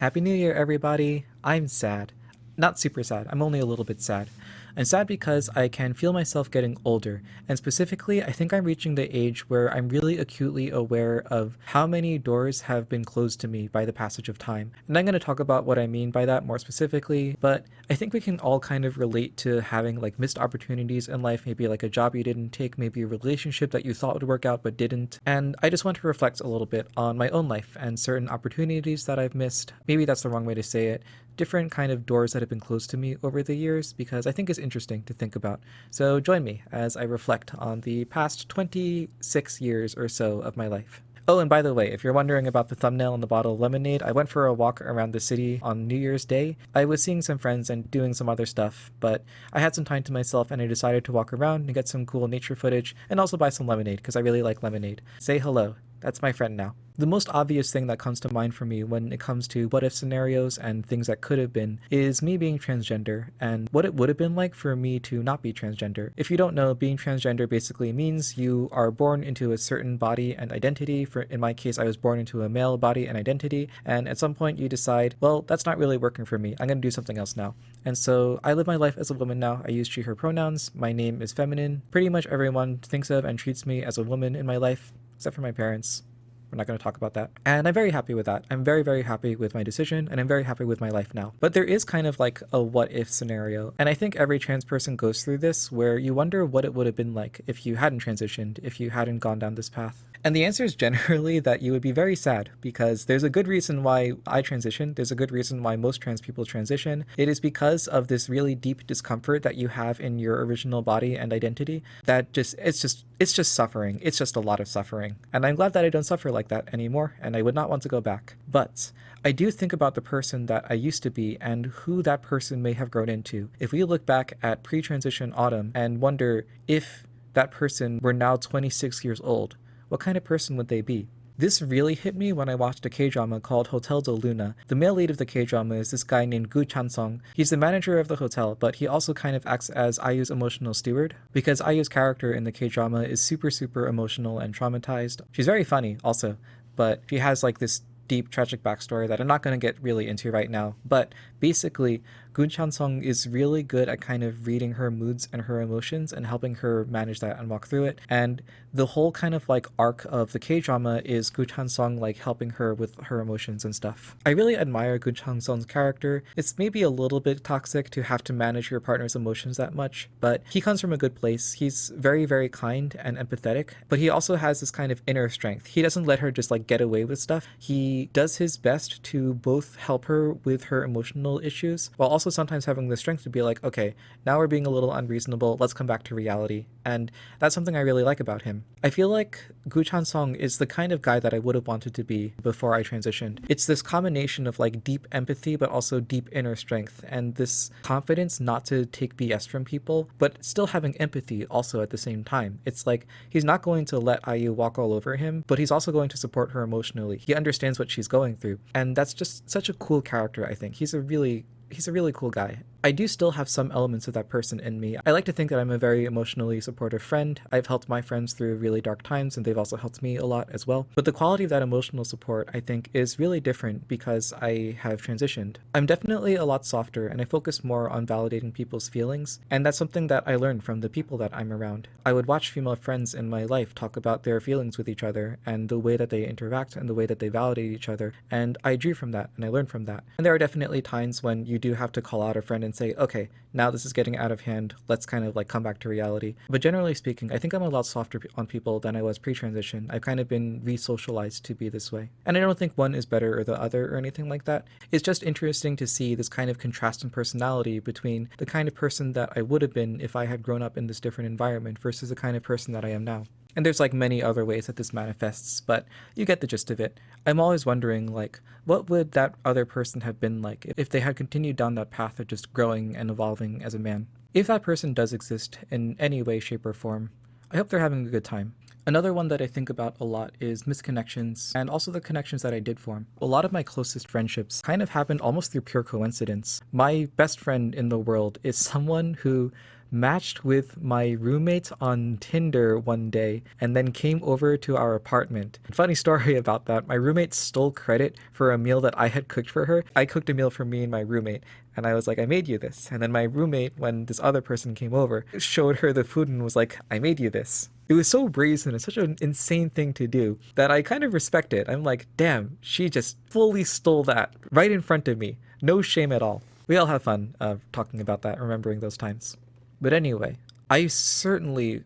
Happy New Year, everybody! I'm sad. Not super sad, I'm only a little bit sad. I'm sad because I can feel myself getting older, and specifically, I think I'm reaching the age where I'm really acutely aware of how many doors have been closed to me by the passage of time. And I'm going to talk about what I mean by that more specifically, but I think we can all kind of relate to having like missed opportunities in life, maybe like a job you didn't take, maybe a relationship that you thought would work out but didn't. And I just want to reflect a little bit on my own life and certain opportunities that I've missed. Maybe that's the wrong way to say it. Different kind of doors that have been closed to me over the years because I think it's interesting to think about. So join me as I reflect on the past 26 years or so of my life. Oh, and by the way, if you're wondering about the thumbnail and the bottle of lemonade, I went for a walk around the city on New Year's Day. I was seeing some friends and doing some other stuff, but I had some time to myself and I decided to walk around and get some cool nature footage and also buy some lemonade because I really like lemonade. Say hello. That's my friend now. The most obvious thing that comes to mind for me when it comes to what if scenarios and things that could have been is me being transgender and what it would have been like for me to not be transgender. If you don't know, being transgender basically means you are born into a certain body and identity. In my case, I was born into a male body and identity, and at some point you decide, well, that's not really working for me. I'm going to do something else now. And so I live my life as a woman now. I use she, her pronouns. My name is feminine. Pretty much everyone thinks of and treats me as a woman in my life, except for my parents. We're not going to talk about that. And I'm very happy with that. I'm very, very happy with my decision, and I'm very happy with my life now. But there is kind of like a what if scenario. And I think every trans person goes through this where you wonder what it would have been like if you hadn't transitioned, if you hadn't gone down this path. And the answer is generally that you would be very sad because there's a good reason why I transitioned. There's a good reason why most trans people transition. It is because of this really deep discomfort that you have in your original body and identity that it's just suffering. It's just a lot of suffering. And I'm glad that I don't suffer like that anymore, and I would not want to go back. But I do think about the person that I used to be and who that person may have grown into. If we look back at pre-transition Autumn and wonder if that person were now 26 years old, what kind of person would they be? This really hit me when I watched a K-drama called Hotel de Luna. The male lead of the K-drama is this guy named Gu Chan-sung. He's the manager of the hotel, but he also kind of acts as IU's emotional steward, because IU's character in the K-drama is super, super emotional and traumatized. She's very funny, also, but she has like this deep, tragic backstory that I'm not going to get really into right now. But basically, Gun Chan-sung is really good at kind of reading her moods and her emotions and helping her manage that and walk through it. And the whole kind of like arc of the K-drama is Gun Chan-sung like helping her with her emotions and stuff. I really admire Gun Chan-sung's character. It's maybe a little bit toxic to have to manage your partner's emotions that much, but he comes from a good place. He's very, very kind and empathetic, but he also has this kind of inner strength. He doesn't let her just like get away with stuff. He does his best to both help her with her emotional issues while also sometimes having the strength to be like, okay, now we're being a little unreasonable, let's come back to reality. And that's something I really like about him. I feel like Gu Chan-sung is the kind of guy that I would have wanted to be before I transitioned. It's this combination of like deep empathy but also deep inner strength and this confidence not to take BS from people but still having empathy also at the same time. It's like he's not going to let IU walk all over him, but he's also going to support her emotionally. He understands what she's going through, and that's just such a cool character. I think he's a really cool guy. I do still have some elements of that person in me. I like to think that I'm a very emotionally supportive friend. I've helped my friends through really dark times, and they've also helped me a lot as well. But the quality of that emotional support, I think, is really different because I have transitioned. I'm definitely a lot softer, and I focus more on validating people's feelings, and that's something that I learned from the people that I'm around. I would watch female friends in my life talk about their feelings with each other, and the way that they interact, and the way that they validate each other, and I drew from that, and I learned from that. And there are definitely times when you do have to call out a friend and say, okay, now this is getting out of hand, let's kind of like come back to reality. But generally speaking, I think I'm a lot softer on people than I was pre-transition. I've kind of been re-socialized to be this way. And I don't think one is better or the other or anything like that. It's just interesting to see this kind of contrast in personality between the kind of person that I would have been if I had grown up in this different environment versus the kind of person that I am now. And there's like many other ways that this manifests, but you get the gist of it. I'm always wondering, like, what would that other person have been like if they had continued down that path of just growing and evolving as a man? If that person does exist in any way, shape, or form, I hope they're having a good time. Another one that I think about a lot is misconnections and also the connections that I did form. A lot of my closest friendships kind of happened almost through pure coincidence. My best friend in the world is someone who matched with my roommate on Tinder one day and then came over to our apartment. Funny story about that, my roommate stole credit for a meal that I had cooked for her. I cooked a meal for me and my roommate, and I was like, I made you this. And then my roommate, when this other person came over, showed her the food and was like, I made you this. It was so brazen and such an insane thing to do that I kind of respect it. I'm like, damn, she just fully stole that right in front of me. No shame at all. We all have fun talking about that, remembering those times. But anyway, I certainly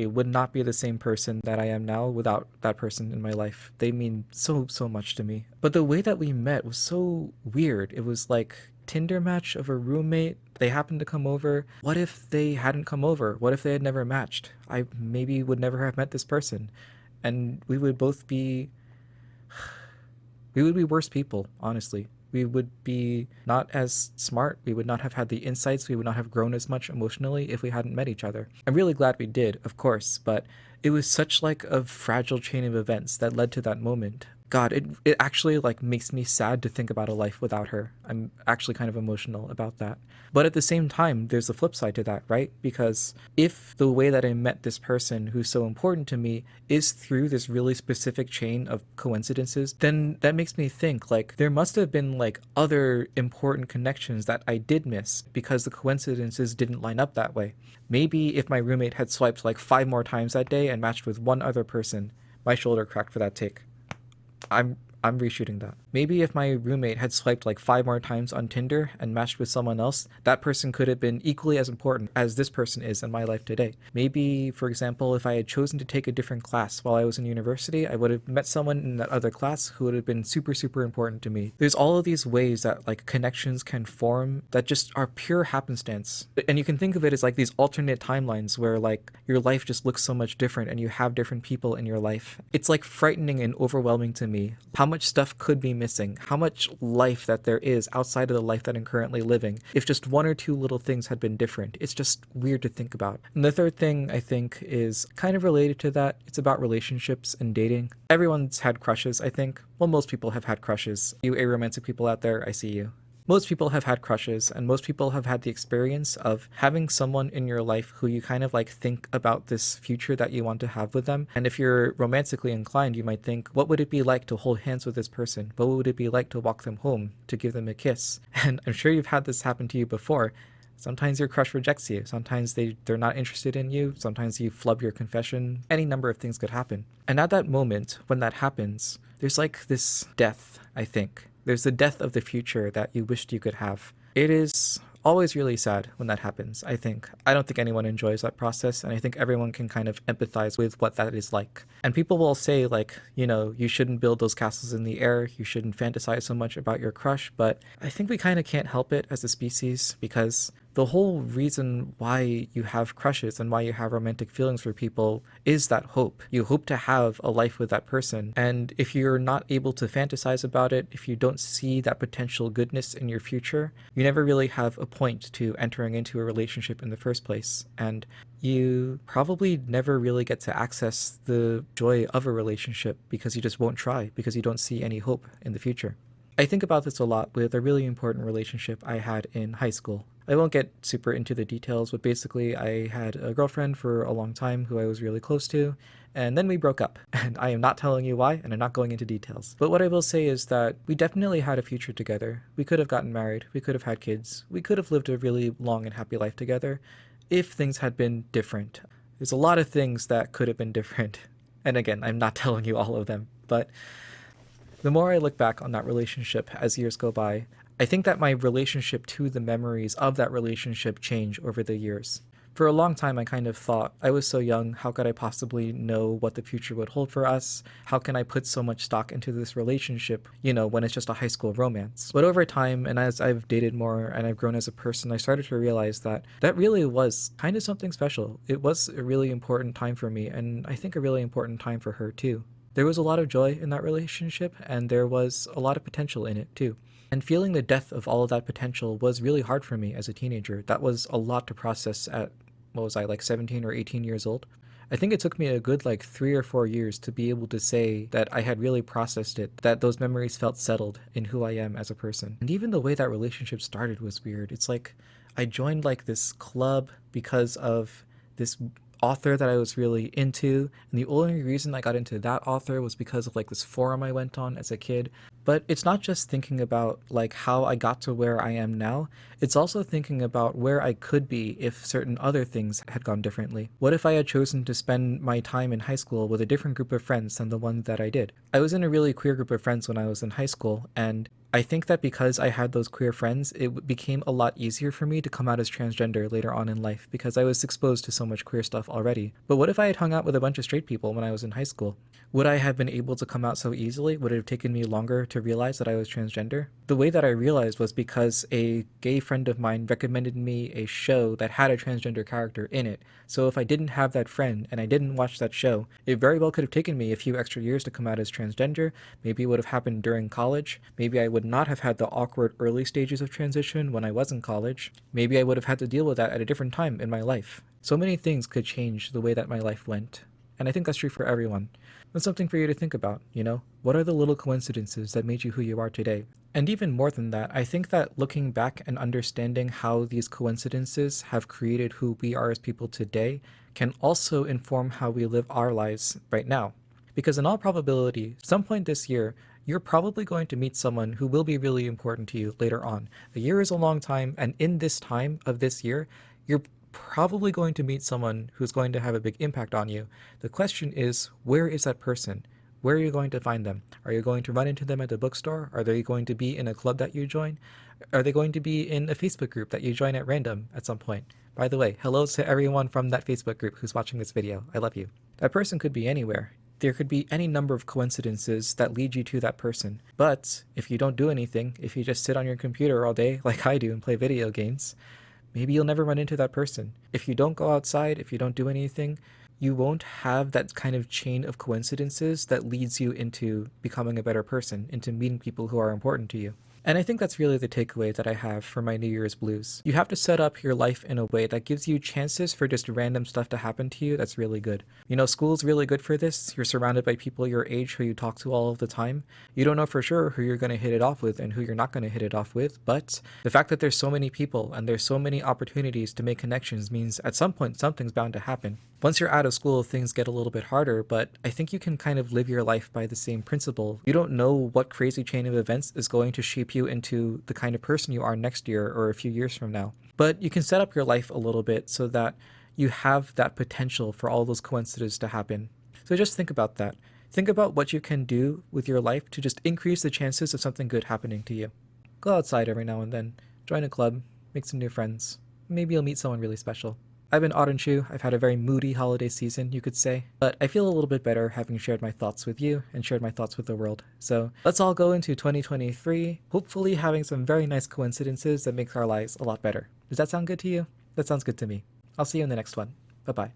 would not be the same person that I am now without that person in my life. They mean so, so much to me. But the way that we met was so weird. It was like Tinder match of a roommate. They happened to come over. What if they hadn't come over? What if they had never matched? I maybe would never have met this person. And we would be worse people, honestly. We would be not as smart. We would not have had the insights. We would not have grown as much emotionally if we hadn't met each other. I'm really glad we did, of course, but it was such like a fragile chain of events that led to that moment. God, it actually like makes me sad to think about a life without her. I'm actually kind of emotional about that. But at the same time, there's the flip side to that, right? Because if the way that I met this person who's so important to me is through this really specific chain of coincidences, then that makes me think like there must have been like other important connections that I did miss because the coincidences didn't line up that way. Maybe if my roommate had swiped like 5 more times that day and matched with one other person, my shoulder cracked for that take. I'm reshooting that. Maybe if my roommate had swiped like 5 more times on Tinder and matched with someone else, that person could have been equally as important as this person is in my life today. Maybe, for example, if I had chosen to take a different class while I was in university, I would have met someone in that other class who would have been super, super important to me. There's all of these ways that like connections can form that just are pure happenstance. And you can think of it as like these alternate timelines where like your life just looks so much different and you have different people in your life. It's like frightening and overwhelming to me how much stuff could be missing, how much life that there is outside of the life that I'm currently living if just one or two little things had been different. It's just weird to think about. And the third thing I think is kind of related to that. It's about relationships and dating. Everyone's had crushes, I think. Well, most people have had crushes. You aromantic people out there, I see you. Most people have had crushes, and most people have had the experience of having someone in your life who you kind of like think about this future that you want to have with them. And if you're romantically inclined, you might think, what would it be like to hold hands with this person? What would it be like to walk them home, to give them a kiss? And I'm sure you've had this happen to you before. Sometimes your crush rejects you. Sometimes they're not interested in you. Sometimes you flub your confession. Any number of things could happen. And at that moment, when that happens, there's like this death, I think. There's the death of the future that you wished you could have. It is always really sad when that happens, I think. I don't think anyone enjoys that process, and I think everyone can kind of empathize with what that is like. And people will say, like, you know, you shouldn't build those castles in the air, you shouldn't fantasize so much about your crush, but I think we kind of can't help it as a species because the whole reason why you have crushes and why you have romantic feelings for people is that hope. You hope to have a life with that person. And if you're not able to fantasize about it, if you don't see that potential goodness in your future, you never really have a point to entering into a relationship in the first place. And you probably never really get to access the joy of a relationship because you just won't try, because you don't see any hope in the future. I think about this a lot with a really important relationship I had in high school. I won't get super into the details, but basically I had a girlfriend for a long time who I was really close to, and then we broke up. And I am not telling you why, and I'm not going into details. But what I will say is that we definitely had a future together. We could have gotten married, we could have had kids, we could have lived a really long and happy life together if things had been different. There's a lot of things that could have been different. And again, I'm not telling you all of them, but the more I look back on that relationship as years go by, I think that my relationship to the memories of that relationship change over the years. For a long time, I kind of thought, I was so young, how could I possibly know what the future would hold for us? How can I put so much stock into this relationship, you know, when it's just a high school romance? But over time, and as I've dated more and I've grown as a person, I started to realize that that really was kind of something special. It was a really important time for me, and I think a really important time for her too. There was a lot of joy in that relationship, and there was a lot of potential in it too. And feeling the death of all of that potential was really hard for me as a teenager. That was a lot to process at, what was I, like 17 or 18 years old? I think it took me a good like 3 or 4 years to be able to say that I had really processed it, that those memories felt settled in who I am as a person. And even the way that relationship started was weird. It's like I joined like this club because of this author that I was really into, and the only reason I got into that author was because of like this forum I went on as a kid. But it's not just thinking about like how I got to where I am now, it's also thinking about where I could be if certain other things had gone differently. What if I had chosen to spend my time in high school with a different group of friends than the one that I did? I was in a really queer group of friends when I was in high school, and I think that because I had those queer friends, it became a lot easier for me to come out as transgender later on in life because I was exposed to so much queer stuff already. But what if I had hung out with a bunch of straight people when I was in high school? Would I have been able to come out so easily? Would it have taken me longer to realize that I was transgender? The way that I realized was because a gay friend of mine recommended me a show that had a transgender character in it. So if I didn't have that friend and I didn't watch that show, it very well could have taken me a few extra years to come out as transgender. Maybe it would have happened during college. Maybe I would not have had the awkward early stages of transition when I was in college. Maybe I would have had to deal with that at a different time in my life. So many things could change the way that my life went. And I think that's true for everyone. That's something for you to think about, you know? What are the little coincidences that made you who you are today? And even more than that, I think that looking back and understanding how these coincidences have created who we are as people today can also inform how we live our lives right now. Because in all probability, some point this year, you're probably going to meet someone who will be really important to you later on. A year is a long time, and in this time of this year, you're probably going to meet someone who's going to have a big impact on you. The question is, where is that person? Where are you going to find them? Are you going to run into them at the bookstore? Are they going to be in a club that you join? Are they going to be in a Facebook group that you join at random at some point? By the way, hello to everyone from that Facebook group who's watching this video. I love you. That person could be anywhere. There could be any number of coincidences that lead you to that person. But if you don't do anything, if you just sit on your computer all day like I do and play video games, maybe you'll never run into that person. If you don't go outside, if you don't do anything, you won't have that kind of chain of coincidences that leads you into becoming a better person, into meeting people who are important to you. And I think that's really the takeaway that I have for my New Year's blues. You have to set up your life in a way that gives you chances for just random stuff to happen to you that's really good. You know, school's really good for this. You're surrounded by people your age who you talk to all of the time. You don't know for sure who you're going to hit it off with and who you're not going to hit it off with, but the fact that there's so many people and there's so many opportunities to make connections means at some point something's bound to happen. Once you're out of school, things get a little bit harder, but I think you can kind of live your life by the same principle. You don't know what crazy chain of events is going to shape you into the kind of person you are next year or a few years from now. But you can set up your life a little bit so that you have that potential for all those coincidences to happen. So just think about that. Think about what you can do with your life to just increase the chances of something good happening to you. Go outside every now and then, join a club, make some new friends. Maybe you'll meet someone really special. I've been Auden Chu. I've had a very moody holiday season, you could say, but I feel a little bit better having shared my thoughts with you and shared my thoughts with the world. So let's all go into 2023, hopefully having some very nice coincidences that make our lives a lot better. Does that sound good to you? That sounds good to me. I'll see you in the next one. Bye-bye.